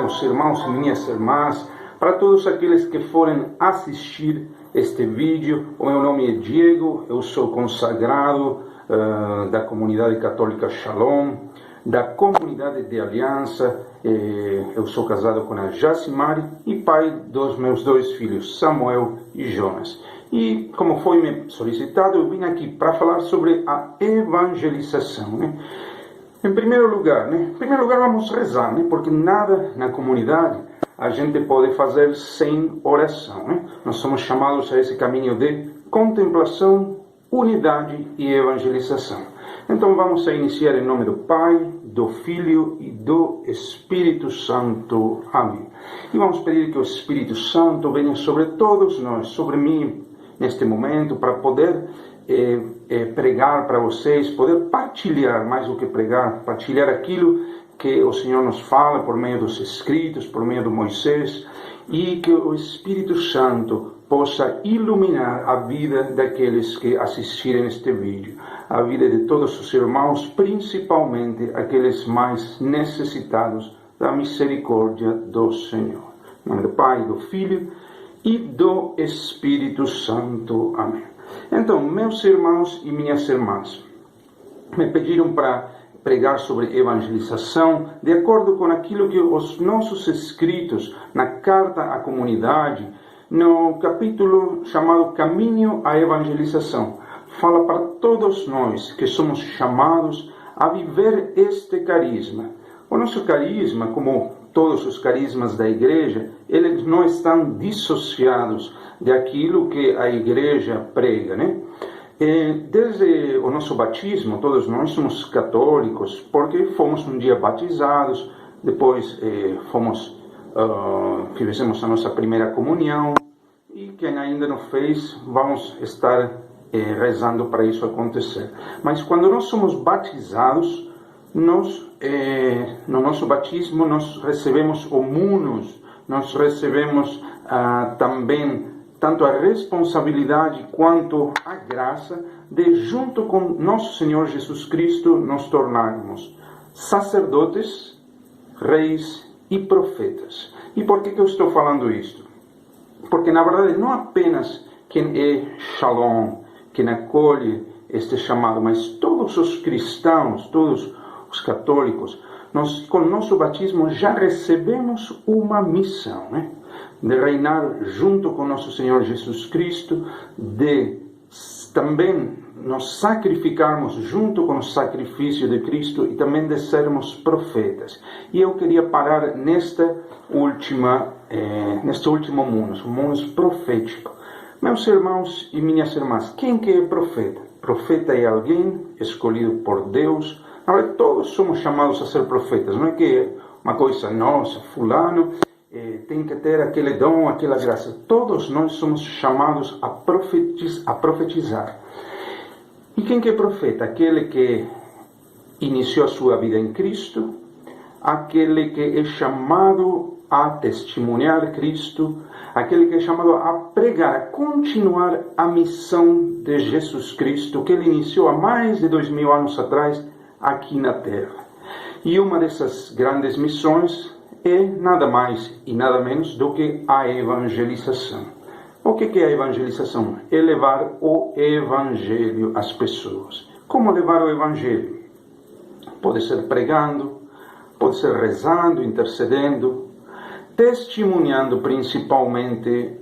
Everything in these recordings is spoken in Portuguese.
meus irmãos e minhas irmãs, para todos aqueles que forem assistir este vídeo. O meu nome é Diego, eu sou consagrado da comunidade católica Shalom, da comunidade de aliança. Eu sou casado com a Jacimari e pai dos meus dois filhos, Samuel e Jonas. E como foi me solicitado, eu vim aqui para falar sobre a evangelização, né? Em primeiro lugar, vamos rezar, né? Porque nada na comunidade a gente pode fazer sem oração, né? Nós somos chamados a esse caminho de contemplação, unidade e evangelização. Então vamos a iniciar em nome do Pai, do Filho e do Espírito Santo. Amém. E vamos pedir que o Espírito Santo venha sobre todos nós, sobre mim, neste momento, para poder pregar para vocês, poder partilhar, mais do que pregar, partilhar aquilo que o Senhor nos fala por meio dos escritos, por meio de Moisés, e que o Espírito Santo possa iluminar a vida daqueles que assistirem este vídeo, a vida de todos os irmãos, principalmente aqueles mais necessitados da misericórdia do Senhor. Em nome do Pai, do Filho e do Espírito Santo. Amém. Então, meus irmãos e minhas irmãs, me pediram para pregar sobre evangelização, de acordo com aquilo que os nossos escritos na carta à comunidade, no capítulo chamado Caminho à Evangelização, fala para todos nós que somos chamados a viver este carisma. O nosso carisma, como todos os carismas da igreja, eles não estão dissociados daquilo que a igreja prega, né? Desde o nosso batismo, todos nós somos católicos, porque fomos um dia batizados, depois fizemos a nossa primeira comunhão, e quem ainda não fez, vamos estar rezando para isso acontecer. Mas quando nós somos batizados, no nosso batismo nós recebemos o munus, nós recebemos também tanto a responsabilidade quanto a graça de, junto com nosso Senhor Jesus Cristo, nos tornarmos sacerdotes, reis e profetas. E por que eu estou falando isto? Porque, na verdade, não apenas quem é Shalom, quem acolhe este chamado, mas todos os cristãos, todos os católicos, nós, com nosso batismo, já recebemos uma missão, né? De reinar junto com nosso Senhor Jesus Cristo, de também nos sacrificarmos junto com o sacrifício de Cristo e também de sermos profetas. E eu queria parar neste último munus profético. Meus irmãos e minhas irmãs, quem que é profeta? Profeta é alguém escolhido por Deus. Agora, todos somos chamados a ser profetas, não é que é uma coisa nossa, fulano tem que ter aquele dom, aquela graça. Todos nós somos chamados a profetizar. E quem que é profeta? Aquele que iniciou a sua vida em Cristo, aquele que é chamado a testemunhar Cristo, aquele que é chamado a pregar, a continuar a missão de Jesus Cristo, que ele iniciou há mais de 2000 anos atrás, aqui na Terra. E uma dessas grandes missões é nada mais e nada menos do que a evangelização. O que é a evangelização? É levar o evangelho às pessoas. Como levar o evangelho? Pode ser pregando, pode ser rezando, intercedendo, testemunhando principalmente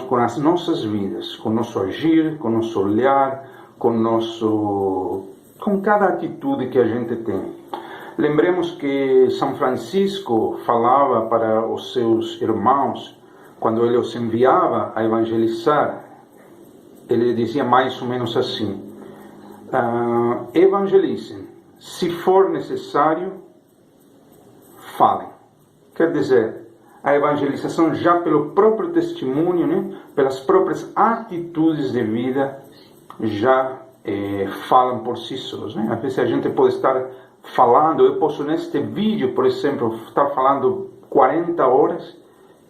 com as nossas vidas, com nosso agir, com nosso olhar, com cada atitude que a gente tem. Lembremos que São Francisco falava para os seus irmãos, quando ele os enviava a evangelizar, ele dizia mais ou menos assim: evangelizem, se for necessário, falem. Quer dizer, a evangelização já pelo próprio testemunho, né, pelas próprias atitudes de vida, já falam por si sós, né? Às vezes a gente pode estar falando, eu posso neste vídeo, por exemplo, estar falando 40 horas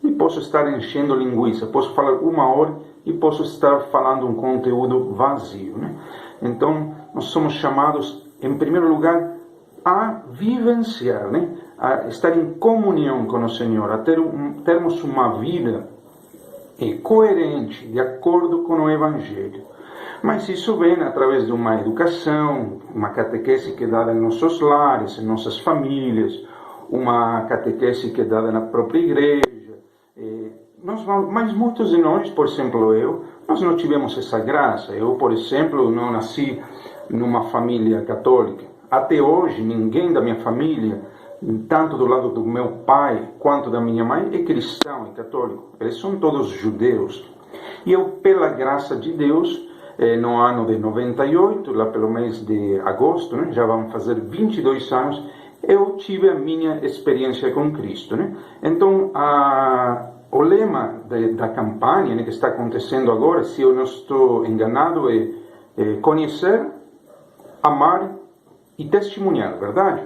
e posso estar enchendo linguiça, posso falar 1 hora e posso estar falando um conteúdo vazio, né? Então, nós somos chamados, em primeiro lugar, a vivenciar, né? a estar em comunhão com o Senhor, a termos uma vida coerente, de acordo com o Evangelho. Mas isso vem através de uma educação, uma catequese que é dada em nossos lares, em nossas famílias, uma catequese que é dada na própria igreja. Mas muitos de nós, por exemplo nós não tivemos essa graça. Eu, por exemplo, não nasci numa família católica. Até hoje, ninguém da minha família, tanto do lado do meu pai quanto da minha mãe, é cristão, é católico. Eles são todos judeus. E eu, pela graça de Deus, no ano de 98, lá pelo mês de agosto, né, já vão fazer 22 anos, eu tive a minha experiência com Cristo. Né? Então, o lema da campanha, né, que está acontecendo agora, se eu não estou enganado, é conhecer, amar e testemunhar, verdade?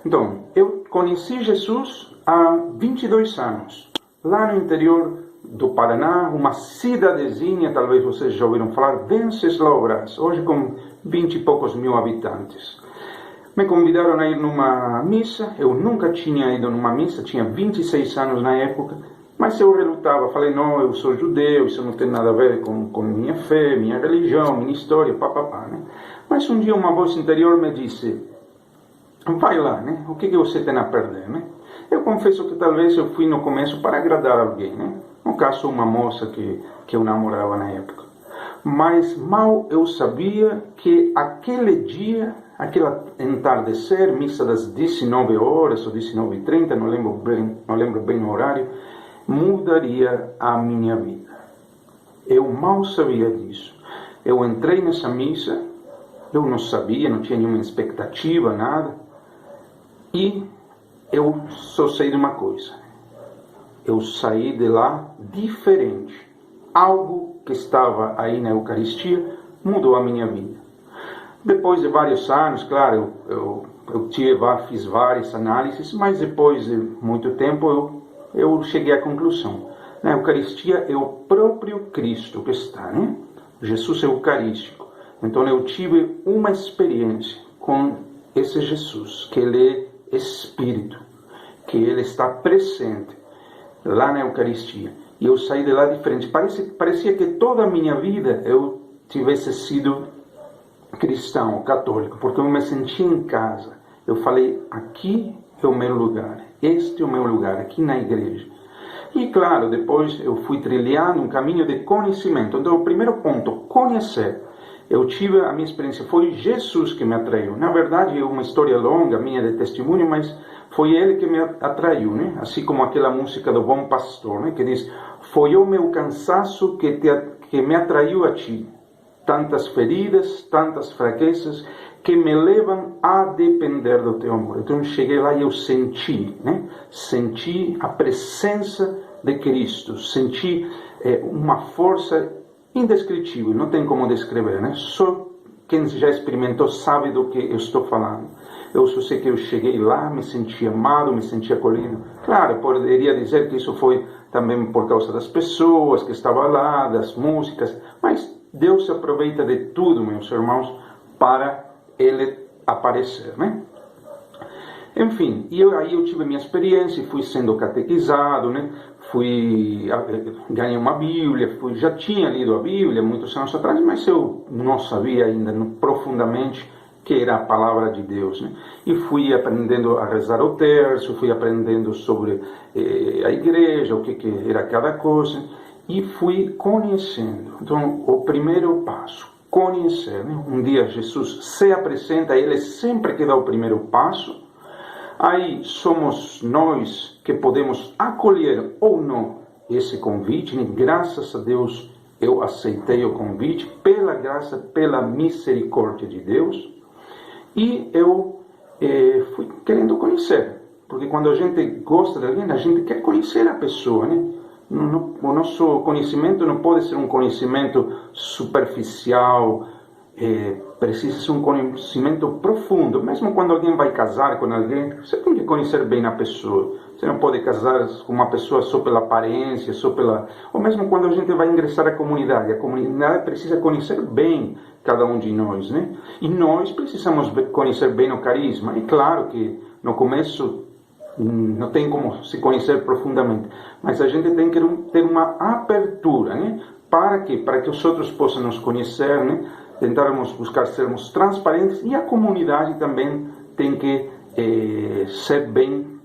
Então, eu conheci Jesus há 22 anos, lá no interior do Paraná, uma cidadezinha, talvez vocês já ouviram falar, Venceslau Braz, hoje com 20 e poucos mil habitantes. Me convidaram a ir numa missa, eu nunca tinha ido numa missa, tinha 26 anos na época, mas eu relutava, falei, não, eu sou judeu, isso não tem nada a ver com minha fé, minha religião, minha história, papapá, né? Mas um dia uma voz interior me disse, vai lá, né? O que você tem a perder, né? Eu confesso que talvez eu fui no começo para agradar alguém, né? No caso, uma moça que eu namorava na época. Mas mal eu sabia que aquele dia, aquele entardecer, missa das 19 horas ou 19h30, não lembro bem o horário, mudaria a minha vida. Eu mal sabia disso. Eu entrei nessa missa, eu não sabia, não tinha nenhuma expectativa, nada. E eu só sei de uma coisa. Eu saí de lá diferente. Algo que estava aí na Eucaristia mudou a minha vida. Depois de vários anos, claro, eu fiz várias análises, mas depois de muito tempo eu cheguei à conclusão. Na Eucaristia é o próprio Cristo que está, né? Jesus é eucarístico. Então eu tive uma experiência com esse Jesus, que Ele é Espírito, que Ele está presente lá na Eucaristia. E eu saí de lá diferente. Parecia que toda a minha vida eu tivesse sido cristão, católico, porque eu me sentia em casa. Eu falei, aqui é o meu lugar, este é o meu lugar, aqui na igreja. E claro, depois eu fui trilhando um caminho de conhecimento. Então, o primeiro ponto, conhecer. Eu tive, a minha experiência foi Jesus que me atraiu. Na verdade, é uma história longa minha de testemunho, mas foi Ele que me atraiu, né? Assim como aquela música do Bom Pastor, né? Que diz, foi o meu cansaço que me atraiu a ti. Tantas feridas, tantas fraquezas, que me levam a depender do teu amor. Então eu cheguei lá e eu senti, né? Senti a presença de Cristo, senti uma força indescritível, não tem como descrever, né? Só quem já experimentou sabe do que eu estou falando. Eu só sei que eu cheguei lá, me senti amado, me senti acolhido. Claro, eu poderia dizer que isso foi também por causa das pessoas que estavam lá, das músicas, mas Deus se aproveita de tudo, meus irmãos, para Ele aparecer, né? Enfim, aí eu tive minha experiência, fui sendo catequizado, né? Ganhei uma Bíblia, já tinha lido a Bíblia muitos anos atrás, mas eu não sabia ainda profundamente que era a palavra de Deus, né? E fui aprendendo a rezar o terço, fui aprendendo sobre a igreja, o que era cada coisa, e fui conhecendo. Então, o primeiro passo, conhecer, né? Um dia Jesus se apresenta, Ele sempre que dá o primeiro passo. Aí somos nós que podemos acolher ou não esse convite, né? Graças a Deus eu aceitei o convite, pela graça, pela misericórdia de Deus, e eu fui querendo conhecer, porque quando a gente gosta de alguém, a gente quer conhecer a pessoa, né? O nosso conhecimento não pode ser um conhecimento superficial, precisa ser um conhecimento profundo. Mesmo quando alguém vai casar com alguém, você tem que conhecer bem a pessoa. Você não pode casar com uma pessoa só pela aparência, ou mesmo quando a gente vai ingressar à comunidade. A comunidade precisa conhecer bem cada um de nós, né? E nós precisamos conhecer bem o carisma. E claro que no começo não tem como se conhecer profundamente, mas a gente tem que ter uma abertura, né? Para quê? Para que os outros possam nos conhecer, né? Tentarmos buscar sermos transparentes, e a comunidade também tem que ser bem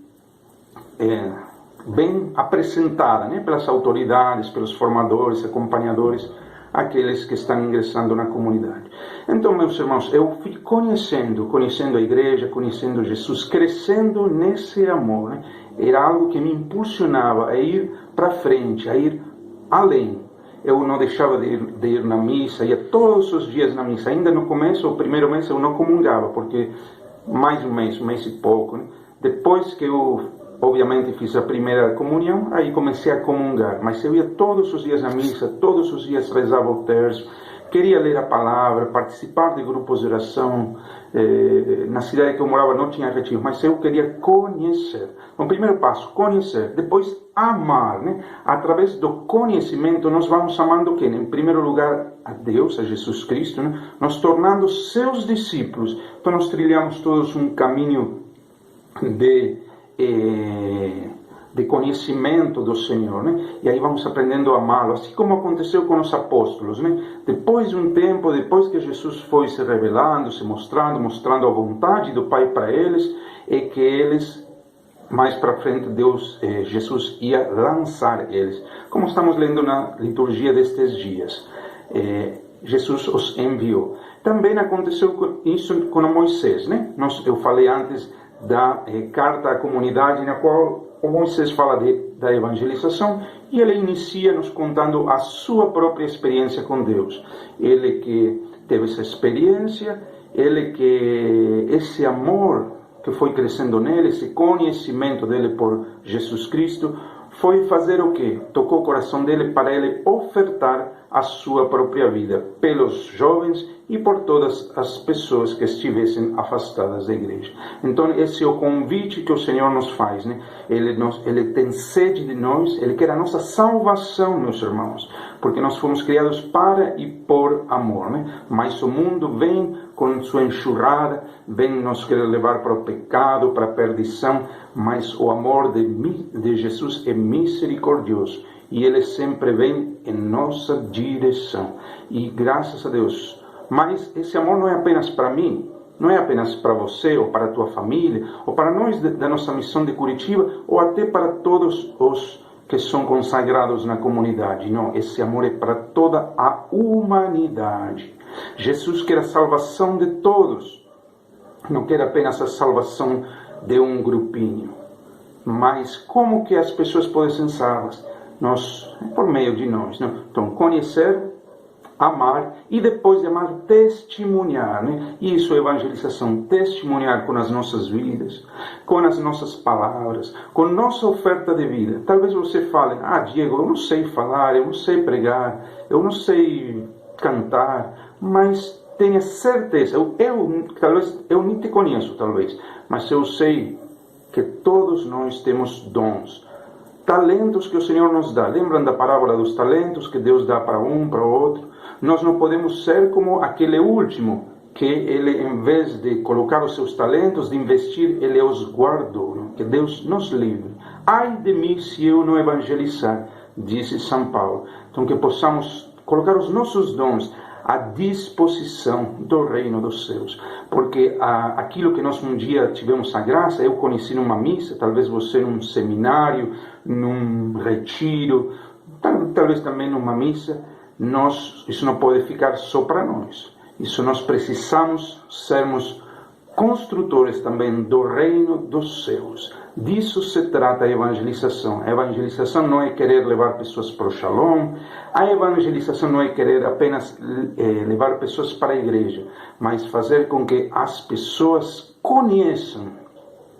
apresentada, né? Pelas autoridades, pelos formadores, acompanhadores, aqueles que estão ingressando na comunidade. Então, meus irmãos, eu fui conhecendo a igreja, conhecendo Jesus, crescendo nesse amor, né? Era algo que me impulsionava a ir para frente, a ir além. Eu não deixava de ir na missa, ia todos os dias na missa. Ainda no começo, o primeiro mês, eu não comungava, porque mais um mês e pouco, né? Depois que eu, obviamente, fiz a primeira comunhão, aí comecei a comungar. Mas eu ia todos os dias na missa, todos os dias rezava o terço, queria ler a palavra, participar de grupos de oração. Na cidade que eu morava não tinha retiro, mas eu queria conhecer. Então, primeiro passo, conhecer. Depois, amar, né? Através do conhecimento, nós vamos amando quem? Em primeiro lugar, a Deus, a Jesus Cristo, né? Nos tornando seus discípulos. Então, nós trilhamos todos um caminho de conhecimento do Senhor, né? E aí vamos aprendendo a amá-lo, assim como aconteceu com os apóstolos, né? Depois de um tempo, depois que Jesus foi se revelando, se mostrando a vontade do Pai para eles, é que eles, mais para frente, Jesus ia lançar eles. Como estamos lendo na liturgia destes dias, Jesus os enviou. Também aconteceu isso com Moisés, né? Eu falei antes da carta à comunidade, na qual o Moisés fala da evangelização, e ele inicia nos contando a sua própria experiência com Deus. Ele que teve essa experiência, ele que esse amor que foi crescendo nele, esse conhecimento dele por Jesus Cristo, foi fazer o quê? Tocou o coração dele para ele ofertar a sua própria vida pelos jovens e por todas as pessoas que estivessem afastadas da igreja. Então, esse é o convite que o Senhor nos faz, né? Ele tem sede de nós, Ele quer a nossa salvação, meus irmãos, porque nós fomos criados para e por amor, né? Mas o mundo vem com sua enxurrada, vem nos querer levar para o pecado, para a perdição, mas o amor de Jesus é misericordioso, e Ele sempre vem em nossa direção. E graças a Deus. Mas esse amor não é apenas para mim, não é apenas para você, ou para a tua família, ou para nós da nossa missão de Curitiba, ou até para todos os que são consagrados na comunidade. Não, esse amor é para toda a humanidade. Jesus quer a salvação de todos. Não quer apenas a salvação de um grupinho. Mas como que as pessoas podem ser salvas? Por meio de nós, né? Então, conhecer, amar, e depois de amar, testemunhar, né? Isso é evangelização, testemunhar com as nossas vidas, com as nossas palavras, com nossa oferta de vida. Talvez você fale, Diego, eu não sei falar, eu não sei pregar, eu não sei cantar, mas tenha certeza, talvez eu nem te conheço, talvez, mas eu sei que todos nós temos dons, talentos que o Senhor nos dá. Lembram da parábola dos talentos que Deus dá para um, para o outro? Nós não podemos ser como aquele último, que ele, em vez de colocar os seus talentos, de investir, ele os guardou. Não? Que Deus nos livre. Ai de mim se eu não evangelizar, disse São Paulo. Então, que possamos colocar os nossos dons à disposição do reino dos céus. Porque aquilo que nós um dia tivemos a graça, eu conheci numa missa, talvez você num seminário, num retiro, talvez também numa missa, isso não pode ficar só para nós. Isso nós precisamos sermos construtores também do reino dos céus. Disso se trata a evangelização. A evangelização não é querer levar pessoas para o Shalom. A evangelização não é querer apenas levar pessoas para a igreja, mas fazer com que as pessoas conheçam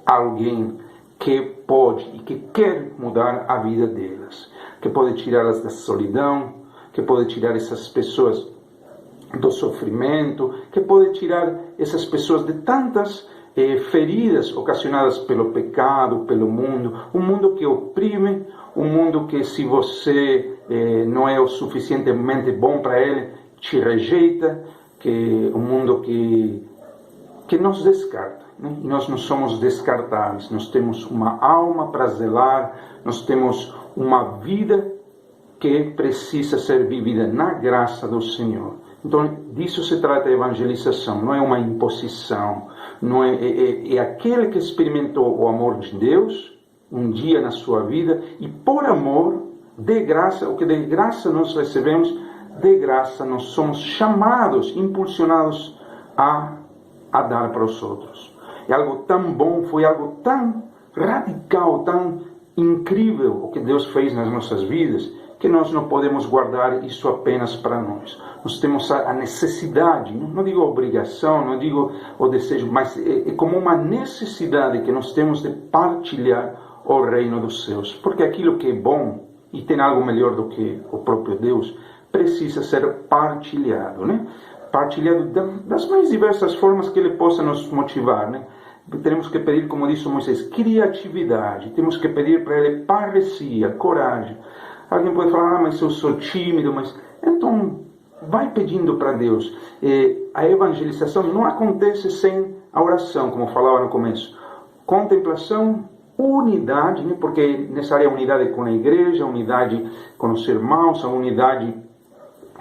alguém que pode e que quer mudar a vida delas, que pode tirá-las da solidão, que pode tirar essas pessoas do sofrimento, que pode tirar essas pessoas de tantas feridas ocasionadas pelo pecado, pelo mundo, um mundo que oprime, um mundo que, se você não é o suficientemente bom para ele, te rejeita, um mundo que que nos descarta, né? E nós não somos descartáveis, nós temos uma alma para zelar, nós temos uma vida que precisa ser vivida na graça do Senhor. Então, disso se trata a evangelização, não é uma imposição, não é aquele que experimentou o amor de Deus um dia na sua vida e por amor, de graça, o que de graça nós recebemos, de graça nós somos chamados, impulsionados a dar para os outros. É algo tão bom, foi algo tão radical, tão incrível o que Deus fez nas nossas vidas, que nós não podemos guardar isso apenas para nós. Nós temos a necessidade, não digo a obrigação, não digo o desejo, mas é como uma necessidade que nós temos de partilhar o reino dos céus. Porque aquilo que é bom, e tem algo melhor do que o próprio Deus, precisa ser partilhado, né? Partilhado das mais diversas formas que Ele possa nos motivar, né? Temos que pedir, como disse Moisés, criatividade. Temos que pedir para Ele parresia, coragem. Alguém pode falar, mas eu sou tímido, mas... Então, vai pedindo para Deus. A evangelização não acontece sem a oração, como falava no começo. Contemplação, unidade, né? Porque nessa área a unidade com a igreja, a unidade com os irmãos, a unidade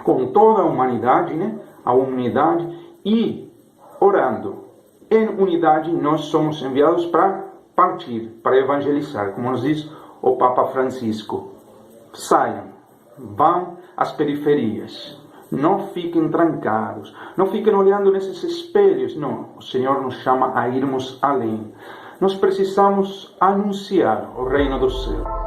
com toda a humanidade, né? A unidade e orando. Em unidade nós somos enviados para partir, para evangelizar, como nos diz o Papa Francisco. Saiam, vão às periferias, não fiquem trancados, não fiquem olhando nesses espelhos, não, o Senhor nos chama a irmos além. Nós precisamos anunciar o reino do céu.